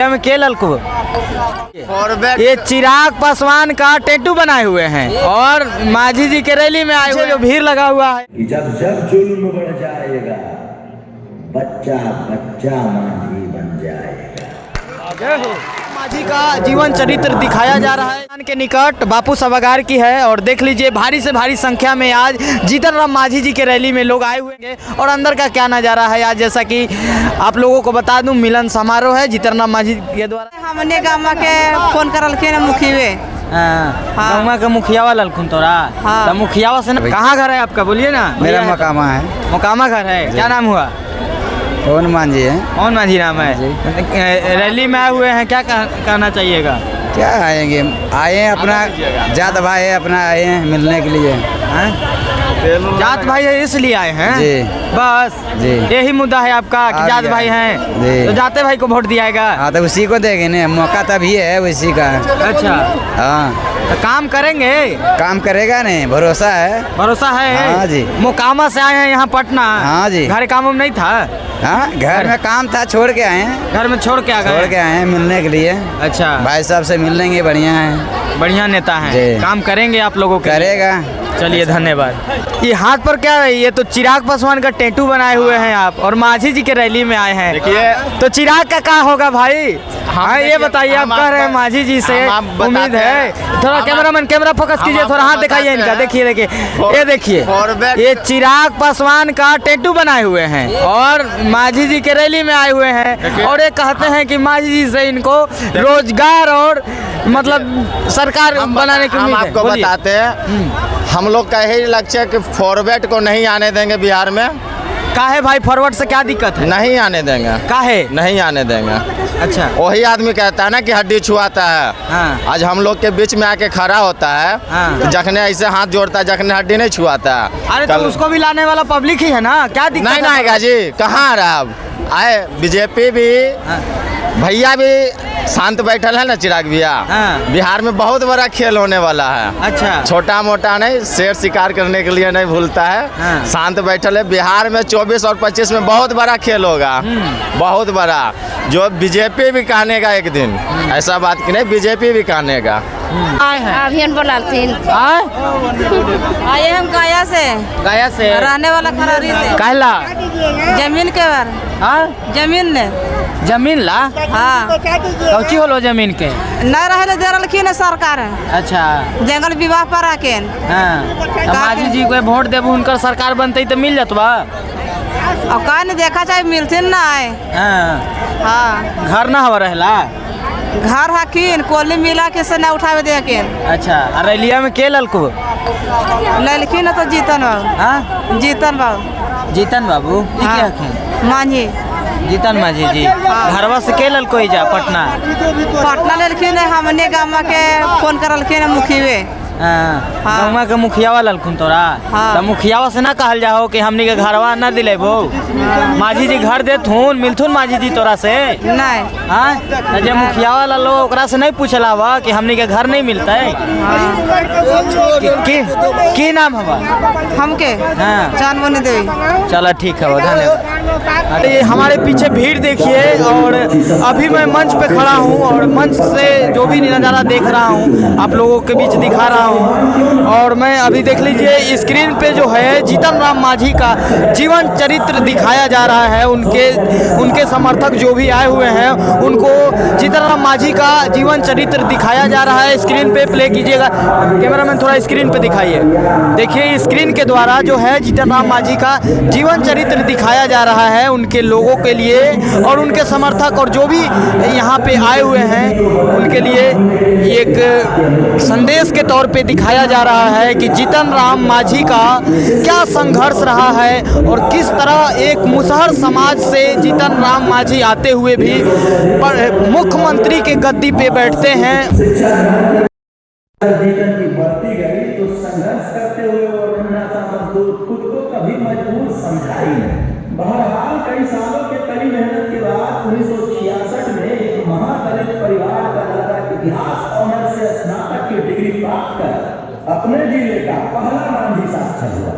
के ललको ये चिराग पासवान का टैटू बनाए हुए हैं और माझी जी के रैली में आए हुए जो भीड़ लगा हुआ है। जब जब जुल्म बढ़ जाएगा बच्चा बच्चा माझी बन जाएगा। माझी का जीवन चरित्र दिखाया जा रहा है के निकट बापू सभागार की है और देख लीजिए भारी से भारी संख्या में आज जीतन राम माझी जी के रैली में लोग आए हुए हैं और अंदर का क्या नज़ारा है आज जैसा कि आप लोगों को बता दूं मिलन समारोह है जीतन राम माझी के द्वारा। हमने गाँव के फोन करलखिन मुखिया गाँव के मुखिया वाला लखुन तोरा तो मुखिया से कहाँ घर है आपका बोलिए ना। मेरा मकामा है। मकामा घर है। क्या नाम हुआ? कौन मांझी है? कौन माझी नाम है? रैली में आए हुए हैं क्या कहना चाहिएगा? क्या आएंगे आए हैं अपना जात भाई है अपना आए हैं मिलने के लिए। जात भाई है इसलिए आए हैं जी। बस जी यही मुद्दा है आपका कि जात भाई हैं तो जाते भाई को वोट दियाएगा। हाँ तो उसी को देंगे ना मौका तभी है उसी का। अच्छा हाँ तो काम करेंगे। काम करेगा नहीं भरोसा है। भरोसा है। हाँ जी। मोकामा से आए हैं यहाँ पटना। हाँ जी। घर काम में नहीं था। हाँ घर में काम था छोड़ के आए हैं। घर में छोड़ के आ गए। छोड़ के आए हैं मिलने के लिए। अच्छा भाई साहब से मिल लेंगे बढ़िया है। बढ़िया नेता है काम करेंगे आप लोगों के करेगा। चलिए धन्यवाद। ये हाथ पर क्या है? ये तो चिराग पासवान का टैटू बनाए हुए हैं आप और माझी जी के रैली में आए हैं। देखिए तो चिराग का क्या होगा भाई? हाँ ये बताइए आप कह रहे हैं माझी जी से उम्मीद है। थोड़ा कैमरामैन कैमरा फोकस कीजिए थोड़ा हाथ दिखाइए इनका। देखिए देखिए ये देखिए ये चिराग पासवान का टैटू बनाए हुए हैं और माझी जी के रैली में आए हुए हैं और ये कहते हैं कि माझी जी से इनको रोजगार और मतलब सरकार बनाने की हम उम्मीद है। आपको बताते हैं हम लोग का यही लक्ष्य है कि फॉरवर्ड को नहीं आने देंगे बिहार में। काहे भाई फॉरवर्ड से क्या दिक्कत है? नहीं आने देंगे। काहे नहीं आने देंगे? अच्छा वही आदमी कहता है ना कि हड्डी छुआता है। हाँ। आज हम लोग के बीच में आके खड़ा होता है। हाँ। जखने ऐसे हाथ जोड़ता है जखने हड्डी नहीं छुआता है। अरे तो उसको भी लाने वाला पब्लिक ही है ना क्या दिक्कत नहीं है? आएगा जी कहाँ आ रहा अब आए बीजेपी भी भैया भी शांत बैठल है ना चिराग भैया। हाँ। बिहार में बहुत बड़ा खेल होने वाला है। अच्छा छोटा मोटा नहीं शेर शिकार करने के लिए नहीं भूलता है। हाँ। शांत बैठल है। बिहार में 24 और 25 में बहुत बड़ा खेल होगा। बहुत बड़ा जो बीजेपी भी कहने का एक दिन ऐसा बात की नहीं बीजेपी भी कहने का। अभियान बोलालथिन आए हम गया से रहने वाला खरारी से कहला जमीन के बार जमीन ने जमीन ला हाँ कौची होलो जमीन के न रहे दे रखिन सरकार अच्छा जंगल विवाह पर आके हाँ तो माझी जी को वोट देबू उनकर सरकार बनते तो मिल जतवा। और का नहीं देखा चाहे मिलथिन ना आए। हाँ घर ना हवा रहला घर हकीन कोली मिला के से ना उठावे दे के। अच्छा रैलिया में के ललको ललखिन तो जीतन बाबू। जीतन बाबू जीतन बाबू मांझी जीतन माझी जी घरवा से के ललको जा पटना ललखिन हमने गाँव के फोन करलखिन मुखिया। गाँव के मुखिया वाला ललखुन तोरा तो मुखिया से ना कहल जाओ कि हमनी के घरवा ना दिलेबो। माझी जी घर देथुन मिलथुन माझी जी तोरा से नहीं। हाँ जब मुखिया वाला लोग ओकरा से नहीं पूछला हुआ कि हमनी के घर नहीं मिलता है। की नाम हवा हमके जानवनी देवी। चलो ठीक है धन्यवाद। ये हमारे पीछे भीड़ देखिए और अभी मैं मंच पे खड़ा हूँ और मंच से जो भी नज़ारा देख रहा हूँ आप लोगों के बीच दिखा रहा हूँ और मैं अभी देख लीजिए स्क्रीन पे जो है जीतन राम माझी का जीवन चरित्र दिखाया जा रहा है। उनके समर्थक जो भी आए हुए हैं उनको जीतन राम माझी का जीवन चरित्र दिखाया जा रहा है। स्क्रीन पे प्ले कीजिएगा कैमरामैन थोड़ा स्क्रीन पे दिखाइए। देखिए स्क्रीन के द्वारा जो है जीतन राम माझी का जीवन चरित्र दिखाया जा रहा है उनके लोगों के लिए और उनके समर्थक और जो भी यहाँ पे आए हुए हैं उनके लिए एक संदेश के तौर पे दिखाया जा रहा है कि जीतन राम माझी का क्या संघर्ष रहा है और किस तरह एक मुसहर समाज से जीतन राम माझी आते हुए भी मुख्यमंत्री के गद्दी पे बैठते हैं। वेतन की बढ़ती गई तो संघर्ष करते हुए वो अन्नदाता मजदूर खुद को कभी मजबूर समझा ही नहीं। बहरहाल कई सालों के कड़ी मेहनत के बाद 1966 में एक महादलित परिवार का लड़का इतिहास ऑनर से स्नातक की डिग्री प्राप्त कर अपने जिले का पहला माझी साक्षर हुआ।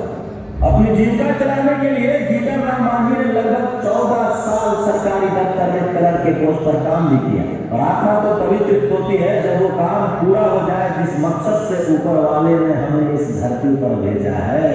अपनी जीविका चलाने के लिए जीतन राम मांझी ने लगभग 14 साल सरकारी दफ्तर में कलर के पोस्ट पर काम भी किया। और आत्मा तो तभी तृप्त होती है जब वो काम पूरा हो जाए जिस मकसद से ऊपर वाले ने हमें इस धरती पर भेजा है।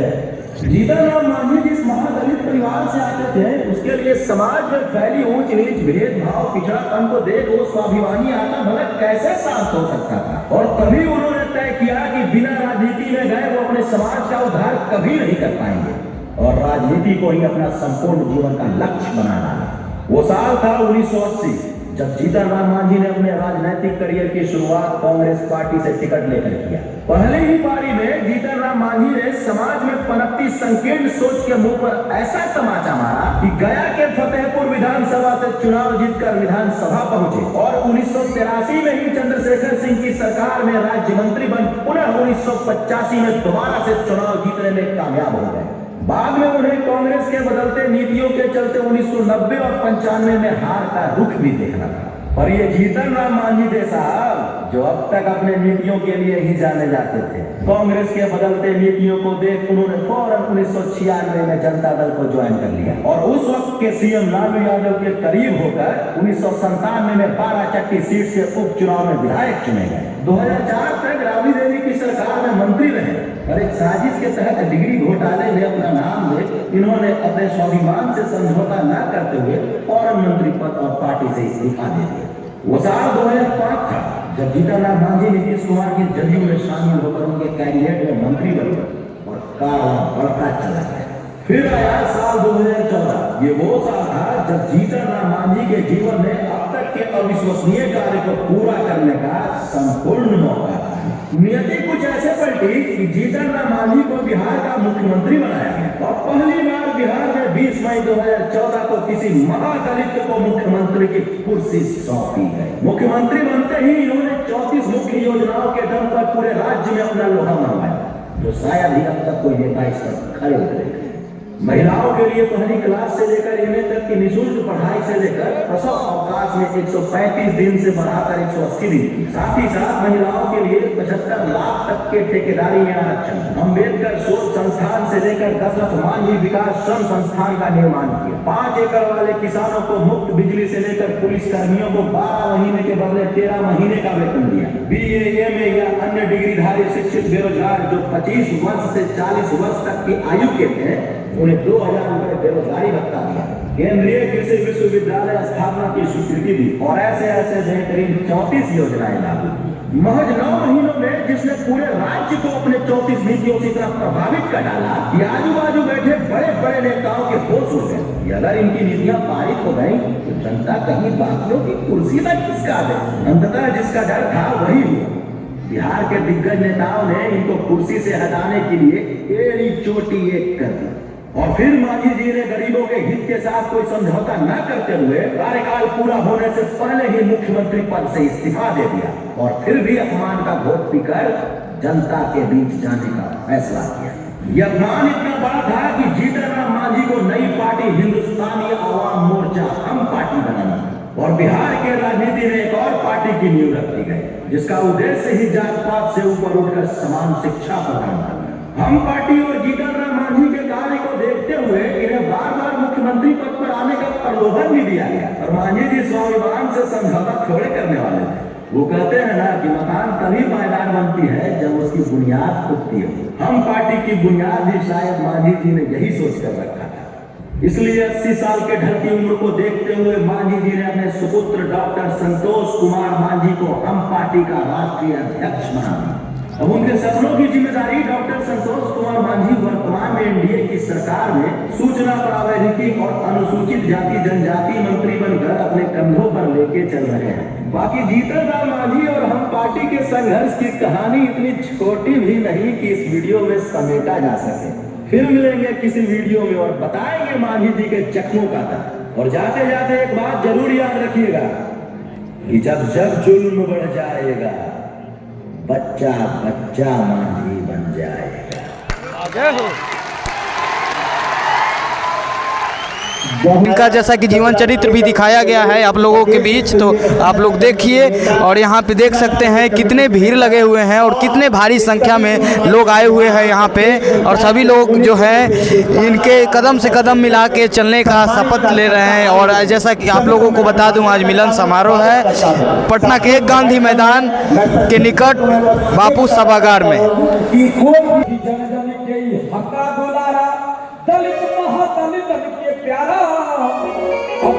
जीतन राम मांझी जिस महादलित परिवार से आते थे उसके लिए समाज में फैली ऊंच नीच भेदभाव पिछड़ापन को देख वो स्वाभिमानी आत्मा भला कैसे शांत हो सकता था। और तभी उन्होंने तय किया कि बिना राजनीति में गए वो अपने समाज का उद्धार कभी नहीं कर पाएंगे और राजनीति को ही अपना संपूर्ण जीवन का लक्ष्य बना डाला। वो साल था 1980 जब जीतन राम मांझी ने अपने राजनीतिक करियर की शुरुआत कांग्रेस पार्टी से टिकट लेकर किया। पहले ही पारी में जीतन राम मांझी ने समाज में पनपती संकीर्ण सोच के मुंह पर ऐसा तमाचा मारा कि गया के फतेहपुर विधानसभा से चुनाव जीतकर विधानसभा पहुंचे और 1983 में ही चंद्रशेखर सिंह की सरकार में राज्य मंत्री बन पुनः 1985 में दोबारा से चुनाव जीतने में कामयाब हो गए। बाद में उन्हें कांग्रेस के बदलते नीतियों के चलते 1990 और 95 में हार का रुख भी देखना पड़ा। पर ये जीतन राम मांझी थे साहब जो अब तक अपने नीतियों के लिए ही जाने जाते थे। कांग्रेस के बदलते नीतियों को देख उन्होंने फौरन 1996 में जनता दल को ज्वाइन कर लिया और उस वक्त के सीएम लालू यादव के करीब होकर 1997 में 12 चट्टी सीट से उपचुनाव में विधायक चुने गए। 2004 तक राबड़ी देवी की सरकार में मंत्री रहे और एक साजिश के तहत डिग्री घोटाले में अपना नाम ले इन्होंने अपने स्वाभिमान से समझौता न करते हुए फौरन मंत्री पद और पार्टी से इस्तीफा दे दिया। वो साल 2005 था जब जीतन राम मांझी नीतीश कुमार की जदयू में शामिल होकर उनके कैबिनेट में मंत्री बने और काला बढ़ता चला गया। फिर आया साल 2014। ये वो साल था जब जीतन राम मांझी के जीवन में अब तक के अविश्वसनीय कार्य को पूरा करने का संपूर्ण मौका था। नियति कुछ ऐसे पलटी कि जीतन राम मांझी को बिहार का मुख्यमंत्री बनाया गया और पहली बार बिहार में 20 मई 2014 को किसी महादलित को मुख्यमंत्री की कुर्सी सौंपी गई। मुख्यमंत्री बनते ही इन्होंने 34 मुख्य योजनाओं के दम पर पूरे राज्य में अपना लोहा मनवाया जो शायद ही अब तक कोई नेता इस पर खड़े उतरे। महिलाओं के लिए पहली क्लास से लेकर एमए तक की निःशुल्क पढ़ाई से लेकर प्रसव अवकाश में 135 दिन से बढ़ाकर 180 दिन। साथ ही साथ महिलाओं के लिए 75 लाख तक के ठेकेदारी में आरक्षण। अम्बेडकर शोध संस्थान से लेकर दशरथ मांझी विकास श्रम संस्थान का निर्माण किया। 5 एकड़ वाले किसानों को मुफ्त बिजली से लेकर पुलिस कर्मियों को 12 महीने के बदले 13 महीने का वेतन दिया। BA MA या अन्य डिग्रीधारी शिक्षित बेरोजगार जो 25 वर्ष से 40 वर्ष तक की आयु के थे उन्हें 2000 रुपए बेरोजगारी भत्ता दिया। केंद्रीय कृषि विश्वविद्यालय स्थापना की स्वीकृति दी और ऐसे बेहतरीन 34 योजनाएं लागू की। महज 9 महीनों में जिसने पूरे राज्य को अपने 34 नीतियों से इतना प्रभावित कर डाला कि आजू बाजू बैठे बड़े बड़े नेताओं के होश उड़ गए। अगर इनकी नीतियां पारित हो गई तो जनता कहीं बाकियों की कुर्सी न खिसका दे। अंततः जिसका डर था वही हुआ। बिहार के दिग्गज नेताओं ने इनको कुर्सी से हटाने के लिए एड़ी चोटी एक कर दी और फिर मांझी जी ने गरीबों के हित के साथ कोई समझौता न करते हुए कार्यकाल पूरा होने से पहले ही मुख्यमंत्री पद से इस्तीफा दे दिया और फिर भी अपमान का घोट पीकर जनता के बीच जाने का फैसला किया। यह अपमान इतना बड़ा था कि जीतन राम मांझी को नई पार्टी हिंदुस्तानी आवाम मोर्चा हम पार्टी बनाना और बिहार के राजनीति में एक और पार्टी की नींव रख दी गई जिसका उद्देश्य ही जात पात से ऊपर उठकर समान शिक्षा प्रदान करना। हम पार्टी और जीतन राम मांझी के कार्य को देखते हुए इन्हें बार बार मुख्यमंत्री पद पर आने का प्रलोभन भी दिया गया और मांझी जी स्वाभिमान से समझौता थोड़े करने वाले थे। वो कहते हैं ना कि मकान तभी पायदार बनती है जब उसकी बुनियाद खुदती हो। हम पार्टी की बुनियाद भी शायद मांझी जी ने यही सोच कर रखा था। इसलिए 80 साल के ढलती उम्र को देखते हुए मांझी जी ने अपने सुपुत्र डॉक्टर संतोष कुमार मांझी को हम पार्टी का राष्ट्रीय अध्यक्ष बना दिया। अब उनके सपनों की जिम्मेदारी डॉक्टर संतोष कुमार मांझी वर्तमान में एनडीए की सरकार में सूचना प्रावैधिकी और अनुसूचित जाति जनजाति मंत्री बनकर अपने कंधों पर लेके चल रहे हैं। बाकी जीतन राम मांझी और हम पार्टी के संघर्ष की कहानी इतनी छोटी भी नहीं कि इस वीडियो में समेटा जा सके। फिर मिलेंगे किसी वीडियो में और बताएंगे मांझी जी के जख्मों का दर्द। और जाते जाते एक बात जरूर याद रखिएगा कि जब जब जुल्म बढ़ जाएगा बच्चा बच्चा मांझी बन जाएगा। इनका जैसा कि जीवन चरित्र भी दिखाया गया है आप लोगों के बीच, तो आप लोग देखिए। और यहाँ पे देख सकते हैं कितने भीड़ लगे हुए हैं और कितने भारी संख्या में लोग आए हुए हैं यहाँ पे। और सभी लोग जो है इनके कदम से कदम मिला के चलने का शपथ ले रहे हैं। और जैसा कि आप लोगों को बता दूं, आज मिलन समारोह है पटना के एक गांधी मैदान के निकट बापू सभागार में।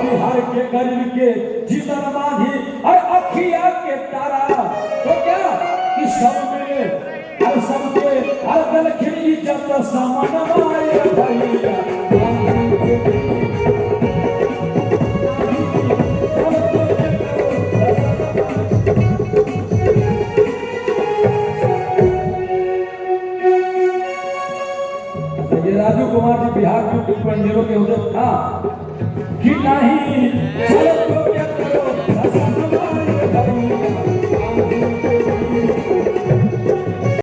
बिहार के गरीब के जीवन मांझी और अखिया के तारा, तो क्या कि सब में हर सबके हर दल खिड़की जब सामान आए भैया। राजू कुमार जी बिहार के 2.0 के होते था कि नहीं चलो तो क्या करो